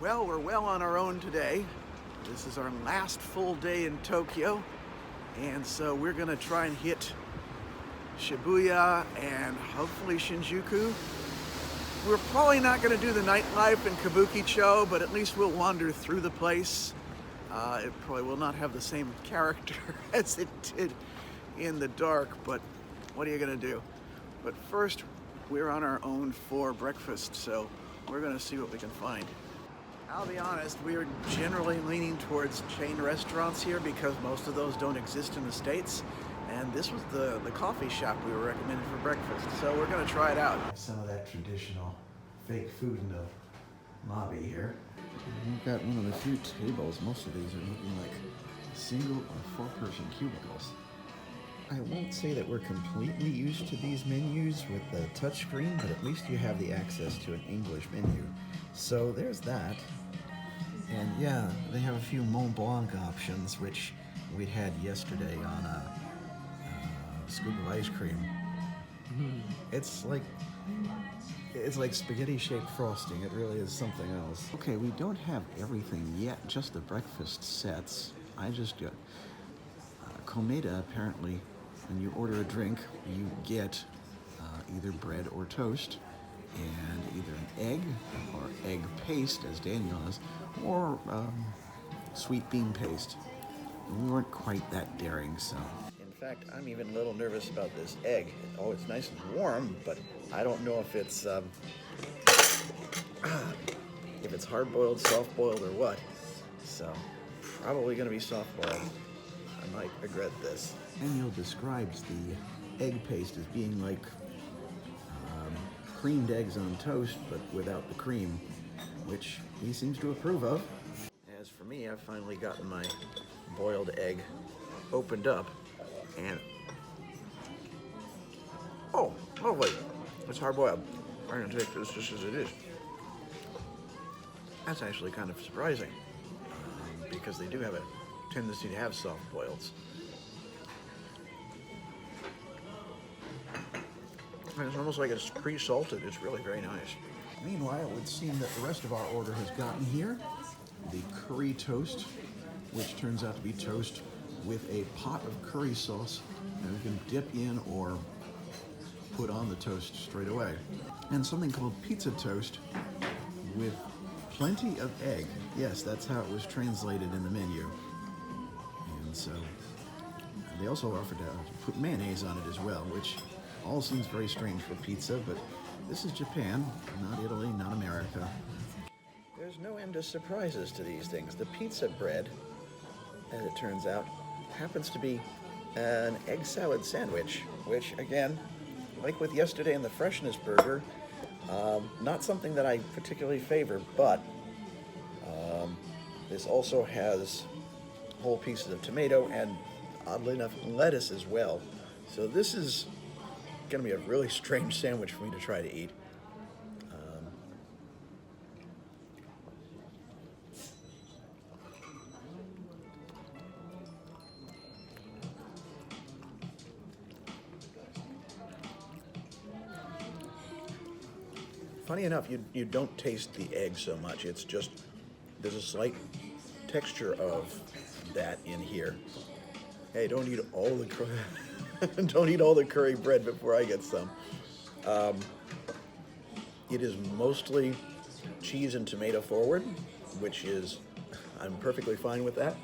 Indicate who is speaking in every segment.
Speaker 1: Well, we're well on our own today. This is our last full day in Tokyo, and so we're gonna try and hit Shibuya and hopefully Shinjuku. We're probably not gonna do the nightlife in Kabukicho, but at least we'll wander through the place. It probably will not have the same character as it did in the dark, but what are you gonna do? But first, we're on our own for breakfast, so we're gonna see what we can find. I'll be honest, we are generally leaning towards chain restaurants here because most of those don't exist in the States. And this was the coffee shop we were recommended for breakfast, so we're gonna try it out. Some of that traditional fake food in the lobby here. We've got one of the few tables. Most of these are looking like single or four-person cubicles. I won't say that we're completely used to these menus with the touchscreen, but at least you have the access to an English menu. So there's that. And yeah, they have a few Mont Blanc options, which we had yesterday on a scoop of ice cream. It's like spaghetti-shaped frosting. It really is something else. Okay, we don't have everything yet, just the breakfast sets. I just got Komeda. Apparently, when you order a drink, you get either bread or toast, and either an egg or egg paste, as Daniel has, or sweet bean paste. We weren't quite that daring, so. In fact, I'm even a little nervous about this egg. Oh, it's nice and warm, but I don't know if it's hard-boiled, soft-boiled, or what. So, probably gonna be soft-boiled. I might regret this. Daniel describes the egg paste as being like creamed eggs on toast, but without the cream, which he seems to approve of. As for me, I've finally gotten my boiled egg opened up, and oh, lovely. It's hard-boiled. I'm gonna take this just as it is. That's actually kind of surprising, because they do have a tendency to have soft boils. And it's almost like it's pre-salted. It's really very nice. Meanwhile, it would seem that the rest of our order has gotten here. The curry toast, which turns out to be toast with a pot of curry sauce that we can dip in or put on the toast straight away. And something called pizza toast with plenty of egg. Yes, that's how it was translated in the menu. And so they also offered to put mayonnaise on it as well, which all seems very strange for pizza, but this is Japan, not Italy, not America. There's no end to surprises to these things. The pizza bread, as it turns out, happens to be an egg salad sandwich, which, again, like with yesterday in the freshness burger, not something that I particularly favor, but this also has whole pieces of tomato and, oddly enough, lettuce as well. So this is going to be a really strange sandwich for me to try to eat. Funny enough, you don't taste the egg so much. It's just, there's a slight texture of that in here. Hey, don't eat all the don't eat all the curry bread before I get some. It is mostly cheese and tomato forward, which is, I'm perfectly fine with that.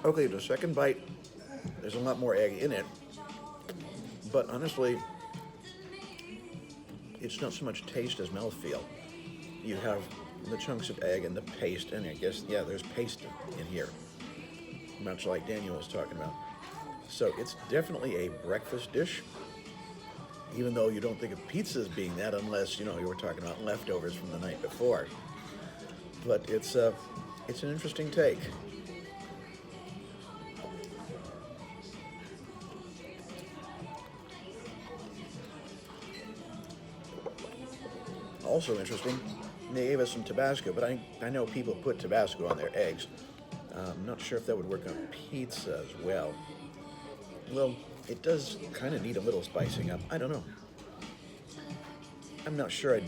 Speaker 1: Okay, the second bite, there's a lot more egg in it, but honestly, it's not so much taste as mouthfeel. You have the chunks of egg and the paste, and I guess, yeah, there's paste in here, much like Daniel was talking about. So it's definitely a breakfast dish, even though you don't think of pizza as being that unless, you were talking about leftovers from the night before. But it's an interesting take. Also interesting, they gave us some Tabasco, but I know people put Tabasco on their eggs. I'm not sure if that would work on pizza as well. We'll It does kind of need a little spicing up. I don't know. I'm not sure I'd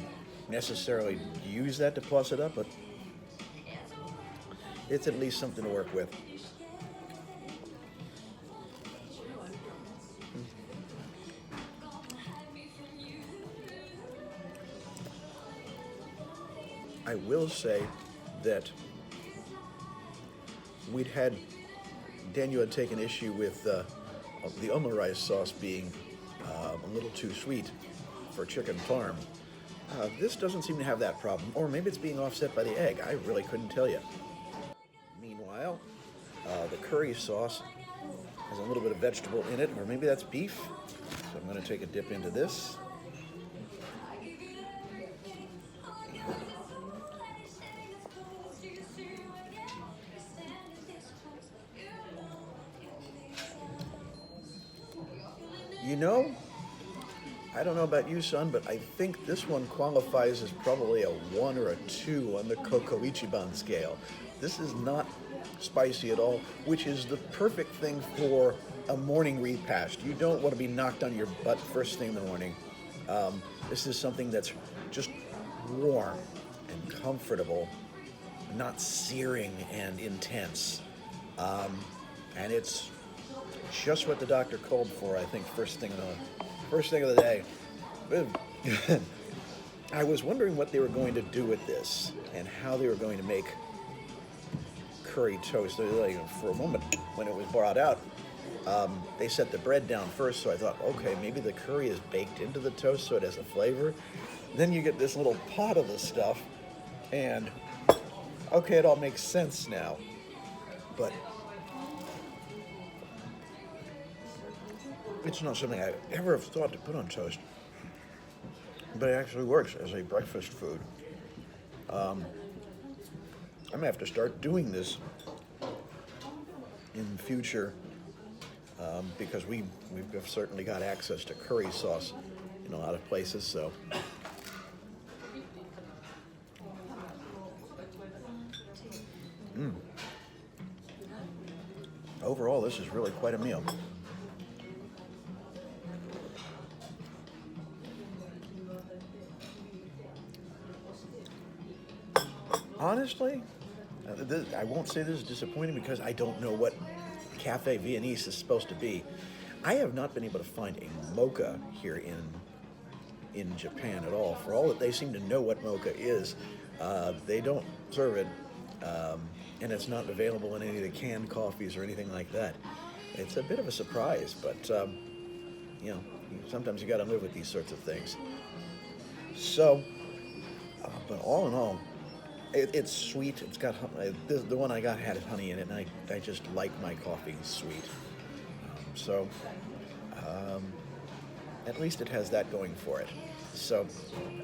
Speaker 1: necessarily use that to plus it up, but it's at least something to work with. I will say that Daniel had taken issue with the omurice sauce being a little too sweet for chicken parm. This doesn't seem to have that problem, or maybe it's being offset by the egg. I really couldn't tell you. Meanwhile, the curry sauce has a little bit of vegetable in it, or maybe that's beef. So I'm going to take a dip into this. You know, I don't know about you, son, but I think this one qualifies as probably a 1 or a 2 on the Koko Ichiban scale. This is not spicy at all, which is the perfect thing for a morning repast. You don't want to be knocked on your butt first thing in the morning. This is something that's just warm and comfortable, not searing and intense. And it's just what the doctor called for, I think, first thing of the day. I was wondering what they were going to do with this and how they were going to make curry toast. For a moment, when it was brought out, they set the bread down first, so I thought, okay, maybe the curry is baked into the toast so it has a flavor. Then you get this little pot of the stuff, and okay, it all makes sense now. But it's not something I ever have thought to put on toast, but it actually works as a breakfast food. I'm gonna have to start doing this in the future because we've certainly got access to curry sauce in a lot of places. So, overall, this is really quite a meal. Honestly, I won't say this is disappointing because I don't know what Cafe Viennese is supposed to be. I have not been able to find a mocha here in Japan at all. For all that they seem to know what mocha is, they don't serve it, and it's not available in any of the canned coffees or anything like that. It's a bit of a surprise, but sometimes you got to live with these sorts of things. So, but all in all, it's sweet. It's got the one I got had honey in it, and I just like my coffee sweet. So at least it has that going for it. So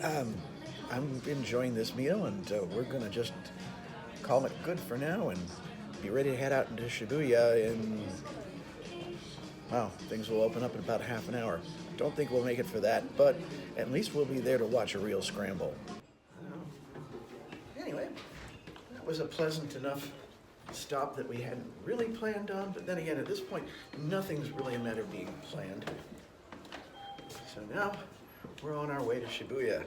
Speaker 1: I'm enjoying this meal, and we're gonna just call it good for now and be ready to head out into Shibuya. Things will open up in about half an hour. Don't think we'll make it for that, but at least we'll be there to watch a real scramble. Anyway, that was a pleasant enough stop that we hadn't really planned on, but then again, at this point, nothing's really a matter of being planned. So now, we're on our way to Shibuya.